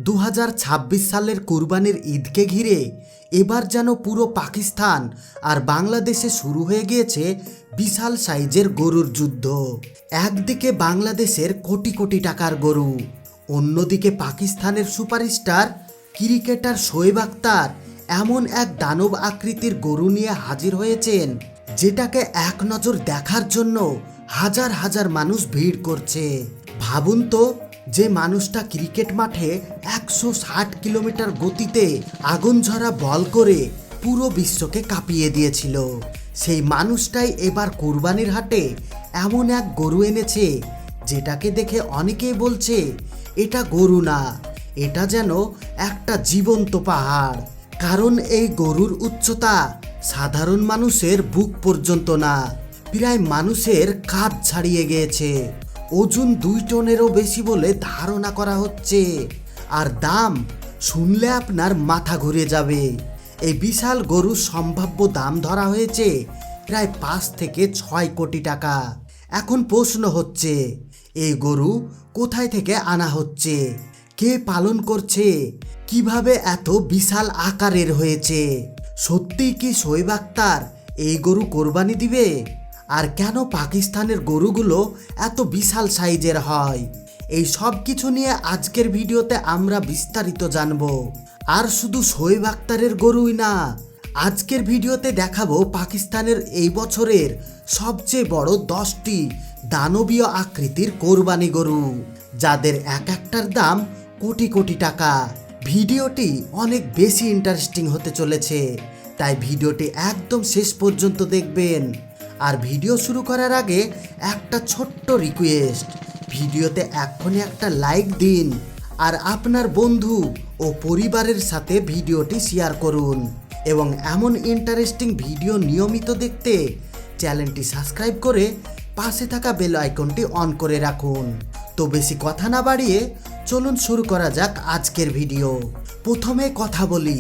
2026 সালের কুরবানির ঈদকে ঘিরে এবার যেন পুরো পাকিস্তান আর বাংলাদেশে শুরু হয়ে গিয়েছে বিশাল সাইজের গরুর যুদ্ধ। একদিকে বাংলাদেশের কোটি কোটি টাকার গরু, অন্যদিকে পাকিস্তানের সুপারস্টার ক্রিকেটার শোয়েব আখতার এমন এক দানব আকৃতির গরু নিয়ে হাজির হয়েছেন, যেটাকে এক নজর দেখার জন্য হাজার হাজার মানুষ ভিড় করছে। ভাবুন তো, যে মানুষটা ক্রিকেট মাঠে 160 কিলোমিটার গতিতে আগুন ঝরা বল করে পুরো বিশ্বকে কাঁপিয়ে দিয়েছিল, সেই মানুষটাই এবার কুরবানির হাটে এমন এক গরু এনেছে যেটাকে দেখে অনেকেই বলছে এটা গরু না, এটা যেন একটা জীবন্ত পাহাড়। কারণ এই গরুর উচ্চতা সাধারণ মানুষের বুক পর্যন্ত না, প্রায় মানুষের কাঁধ ছাড়িয়ে গিয়েছে। ওজন 2 টনেরও বেশি বলে ধারণা করা হচ্ছে, আর দাম শুনলে আপনার মাথা ঘুরে যাবে। এই বিশাল গরুর সম্ভাব্য দাম ধরা হয়েছে প্রায় 5 থেকে 6 কোটি টাকা। এখন প্রশ্ন হচ্ছে, এই গরু কোথায় থেকে আনা হচ্ছে, কে পালন করছে, কিভাবে এত বিশাল আকারের হয়েছে? সত্যিই কি শোয়েব আখতার এই গরু কোরবানি দিবে? আর কেন পাকিস্তানের গরুগুলো এত বিশাল সাইজের হয়? এই সব কিছু নিয়ে আজকের ভিডিওতে আমরা বিস্তারিত জানব। আর শুধু শোয়েব আখতারের গরুই না, আজকের ভিডিওতে দেখাবো পাকিস্তানের এই বছরের সবচেয়ে বড় 10টি দানবীয় আকৃতির কোরবানি গরু, যাদের এক একটার দাম কোটি কোটি টাকা। ভিডিওটি অনেক বেশি ইন্টারেস্টিং হতে চলেছে, তাই ভিডিওটি একদম শেষ পর্যন্ত দেখবেন। আর ভিডিও শুরু করার আগে একটা ছোট্ট রিকোয়েস্ট, ভিডিওতে এক্ষুনি একটা লাইক দিন আর আপনার বন্ধু ও পরিবারের সাথে ভিডিওটি শেয়ার করুন, এবং এমন ইন্টারেস্টিং ভিডিও নিয়মিত দেখতে চ্যানেলটি সাবস্ক্রাইব করে পাশে থাকা বেল আইকনটি অন করে রাখুন। তো বেশি কথা না বাড়িয়ে চলুন শুরু করা যাক আজকের ভিডিও। প্রথমে কথা বলি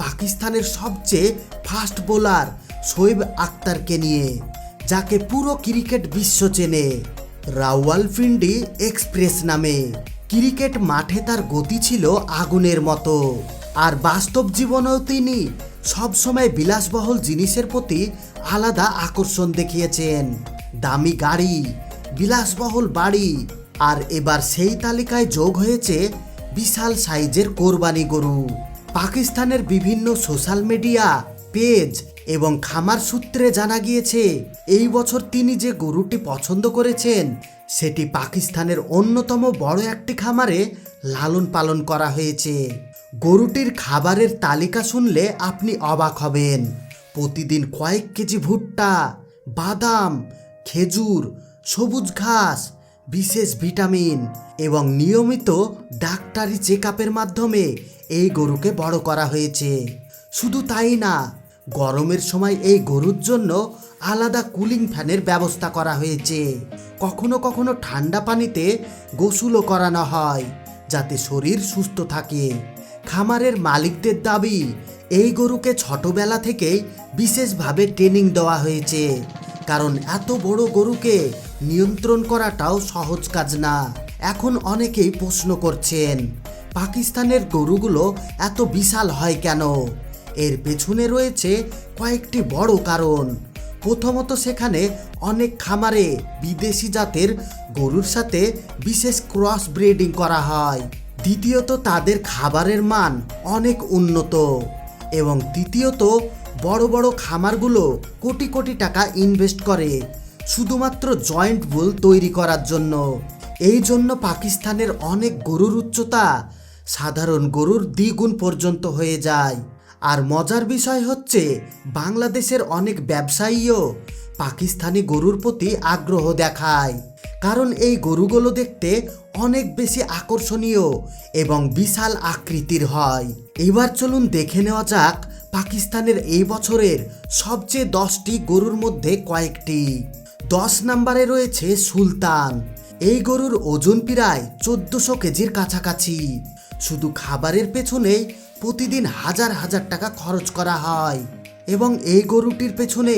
পাকিস্তানের সবচেয়ে ফাস্ট বোলার শোয়েব আখতারকে নিয়ে, যাকে পুরো ক্রিকেট বিশ্ব চেনে রাওয়ালপিন্ডি এক্সপ্রেস নামে। ক্রিকেট মাঠে তার গতি ছিল আগুনের মতো, আর বাস্তব জীবনেও তিনি সবসময় বিলাসবহুল জিনিসের প্রতি আলাদা আকর্ষণ দেখিয়েছেন। দামি গাড়ি, বিলাসবহুল বাড়ি, আর এবার সেই তালিকায় যোগ হয়েছে বিশাল সাইজের কোরবানি গরু। পাকিস্তানের বিভিন্ন সোশ্যাল মিডিয়া পেজ এবং খামার সূত্রে জানা গিয়েছে, এই বছর তিনি যে গরুটি পছন্দ করেছেন সেটি পাকিস্তানের অন্যতম বড় একটি খামারে লালন পালন করা হয়েছে। গরুটির খাবারের তালিকা শুনলে আপনি অবাক হবেন। প্রতিদিন কয়েক কেজি ভুট্টা, বাদাম, খেজুর, সবুজ ঘাস, বিশেষ ভিটামিন এবং নিয়মিত ডাক্তারি চেকআপের মাধ্যমে এই গরুকে বড় করা হয়েছে। শুধু তাই না, গরমের সময় এই গরুর জন্য আলাদা কুলিং ফ্যানের ব্যবস্থা করা হয়েছে। কখনো কখনো ঠান্ডা পানিতে গোসলও করানো হয়, যাতে শরীর সুস্থ থাকে। খামারের মালিকদের দাবি, এই গরুকে ছোটবেলা থেকেই বিশেষভাবে ট্রেনিং দেওয়া হয়েছে, কারণ এত বড় গরুকে নিয়ন্ত্রণ করাটাও সহজ কাজ না। এখন অনেকেই প্রশ্ন করছেন, পাকিস্তানের গরুগুলো এত বিশাল হয় কেন? এর পেছনে রয়েছে কয়েকটি বড় কারণ। প্রথমত, সেখানে অনেক খামারে বিদেশি জাতের গরুর সাথে বিশেষ ক্রস ব্রিডিং করা হয়। দ্বিতীয়ত, তাদের খাবারের মান অনেক উন্নত। এবং তৃতীয়ত, বড় বড় খামারগুলো কোটি কোটি টাকা ইনভেস্ট করে শুধুমাত্র জয়েন্ট বুল তৈরি করার জন্য। এই জন্য পাকিস্তানের অনেক গরুর উচ্চতা সাধারণ গরুর দ্বিগুণ পর্যন্ত হয়ে যায়। আর মজার বিষয় হচ্ছে, বাংলাদেশের অনেক ব্যবসায়ীও পাকিস্তানি গরুর প্রতি আগ্রহ দেখায়, কারণ এই গরুগুলো দেখতে অনেক বেশি আকর্ষণীয় এবং বিশাল আকৃতির হয়। এবার চলুন দেখে নেওয়া যাক পাকিস্তানের এই বছরের সবচেয়ে 10টি গরুর মধ্যে কয়েকটি। 10 নম্বরে রয়েছে সুলতান। এই গরুর ওজন প্রায় 1400 কেজির কাছাকাছি। শুধু খাবারের পেছনে প্রতিদিন হাজার হাজার টাকা খরচ করা হয়, এবং এই গরুটির পেছনে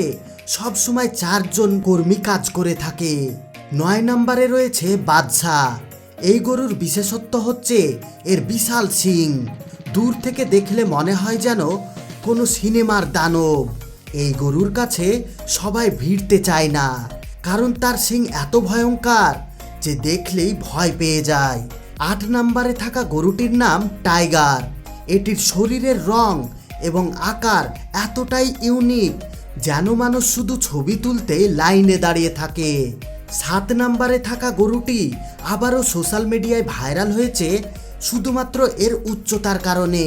সবসময় 4 জন কর্মী কাজ করে থাকে। 9 নম্বরে রয়েছে বাদশাহ। এই গরুর বিশেষত্ব হচ্ছে এর বিশাল শিং। দূর থেকে দেখলে মনে হয় যেন কোনো সিনেমার দানব। এই গরুর কাছে সবাই ভিড়তে চায় না, কারণ তার শিং এত ভয়ঙ্কর যে দেখলেই ভয় পেয়ে যায়। 8 নম্বরে থাকা গরুটির নাম টাইগার। এটির শরীরের রং এবং আকার এতটাই ইউনিক যেন মানুষ শুধু ছবি তুলতে লাইনে দাঁড়িয়ে থাকে। 7 নম্বরে থাকা গরুটি আবারও সোশ্যাল মিডিয়ায় ভাইরাল হয়েছে শুধুমাত্র এর উচ্চতার কারণে,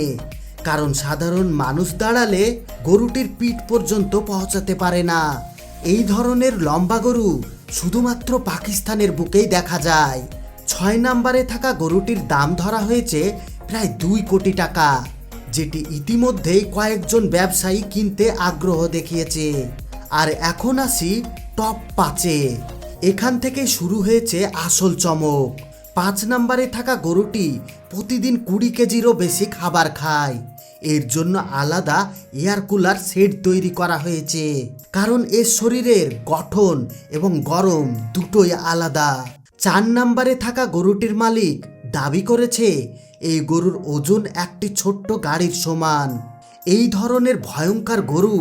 কারণ সাধারণ মানুষ দাঁড়ালে গরুটির পিঠ পর্যন্ত পৌঁছাতে পারে না। এই ধরনের লম্বা গরু শুধুমাত্র পাকিস্তানের বুকেই দেখা যায়। 6 নম্বরে থাকা গরুটির দাম ধরা হয়েছে প্রায় 2 কোটি টাকা, যেটি ইতিমধ্যেই কয়েকজন ব্যবসায়ী কিনতে আগ্রহ দেখিয়েছে। আর এখন আসি টপ 5-এ। এখান থেকে শুরু হয়েছে আসল চমক। 5 নম্বরে থাকা গরুটি প্রতিদিন 20 কেজিরও বেশি খাবার খায়। এর জন্য আলাদা এয়ার কুলার সেট তৈরি করা হয়েছে, কারণ এর শরীরের গঠন এবং গরম দুটোই আলাদা। 4 নম্বরে থাকা গরুটির মালিক দাবি করেছে এই গরুর ওজন একটি ছোট্ট গাড়ির সমান। এই ধরনের ভয়ঙ্কর গরু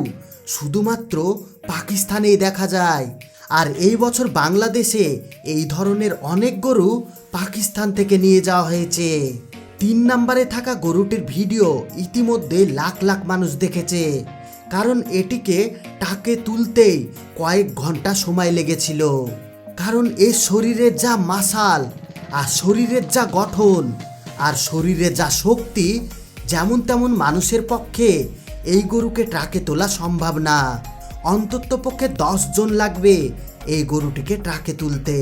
শুধুমাত্র পাকিস্তানেই দেখা যায়। আর এই বছর বাংলাদেশে এই ধরনের অনেক গরু পাকিস্তান থেকে নিয়ে যাওয়া হয়েছে। 3 নম্বরে থাকা গরুটির ভিডিও ইতিমধ্যে লাখ লাখ মানুষ দেখেছে, কারণ এটিকে টাকে তুলতেই কয়েক ঘন্টা সময় লেগেছিল। কারণ এর শরীরের যা মাসাল, আর শরীরের যা গঠন, আর শরীরে যা শক্তি, যেমন তেমন মানুষের পক্ষে এই গরুকে ট্রাকে তোলা সম্ভব না। অন্তত পক্ষে 10 জন লাগবে এই গরুটিকে ট্রাকে তুলতে।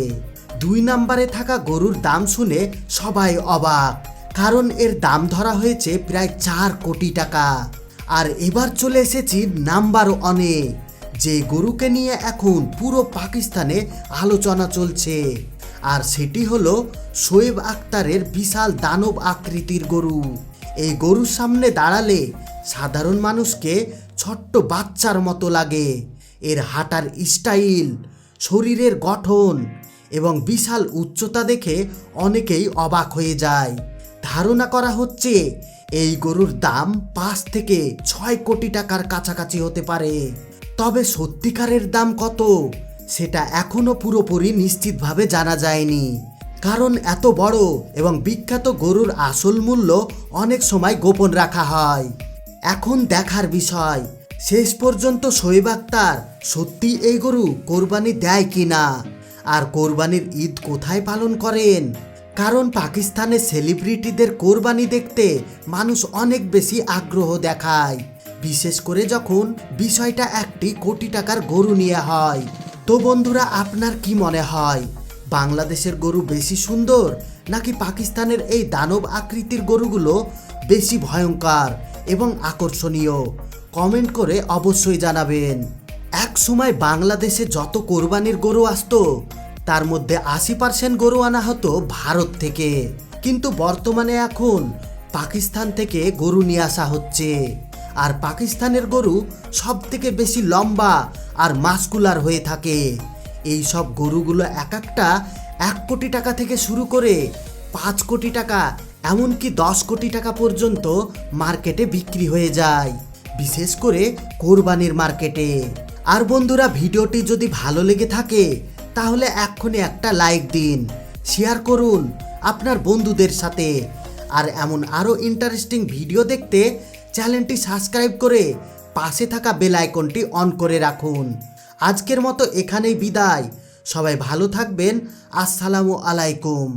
2 নম্বরে থাকা গরুর দাম শুনে সবাই অবাক, কারণ এর দাম ধরা হয়েছে প্রায় 4 কোটি টাকা। আর এবার চলে এসেছি নাম্বার 1-এ, যে গরুকে নিয়ে এখন পুরো পাকিস্তানে আলোচনা চলছে। আর সেটি হলো শোয়েব আক্তারের বিশাল দানব আকৃতির গরু। এই গরুর সামনে দাঁড়ালে সাধারণ মানুষকে ছোট্ট বাচ্চার মতো লাগে। এর হাঁটার স্টাইল, শরীরের গঠন এবং বিশাল উচ্চতা দেখে অনেকেই অবাক হয়ে যায়। ধারণা করা হচ্ছে এই গরুর দাম 5 থেকে 6 কোটি টাকার কাছাকাছি হতে পারে। তবে সত্যিকারের দাম কত সেটা এখনো পুরোপুরি নিশ্চিতভাবে জানা যায়নি, কারণ এত বড় এবং বিখ্যাত গরুর আসল মূল্য অনেক সময় গোপন রাখা হয়। এখন দেখার বিষয় শেষ পর্যন্ত শোয়েব আক্তার সত্যি এই গরু কোরবানি দেয় কিনা, আর কোরবানির ঈদ কোথায় পালন করেন। কারণ পাকিস্তানের সেলিব্রিটিদের কোরবানি দেখতে মানুষ অনেক বেশি আগ্রহ দেখায়, বিশেষ করে যখন বিষয়টা 1 কোটি টাকার গরু নিয়ে হয়। তো বন্ধুরা, আপনার কি মনে হয়, বাংলাদেশের গরু বেশি সুন্দর নাকি পাকিস্তানের এই দানব আকৃতির গরুগুলো বেশি ভয়ঙ্কর এবং আকর্ষণীয়? কমেন্ট করে অবশ্যই জানাবেন। এক সময় বাংলাদেশে যত কোরবানির গরু আসতো তার মধ্যে 80% গরু আনা হতো ভারত থেকে, কিন্তু বর্তমানে এখন পাকিস্তান থেকে গরু নিয়ে আসা হচ্ছে। আর পাকিস্তানের গরু সব থেকে বেশি লম্বা আর মাসকুলার হয়ে থাকে। এই সব গরুগুলো এক একটা 1 কোটি টাকা থেকে শুরু করে 5 কোটি টাকা, এমনকি 10 কোটি টাকা পর্যন্ত মার্কেটে বিক্রি হয়ে যায়, বিশেষ করে কোরবানির মার্কেটে। আর বন্ধুরা, ভিডিওটি যদি ভালো লেগে থাকে তাহলে এক্ষুনি একটা লাইক দিন, শেয়ার করুন আপনার বন্ধুদের সাথে। আর এমন আরও ইন্টারেস্টিং ভিডিও দেখতে চ্যানেলটি সাবস্ক্রাইব করে পাশে থাকা বেল আইকনটি অন করে রাখুন। আজকের মতো এখানেই বিদায়। সবাই ভালো থাকবেন। আসসালামু আলাইকুম।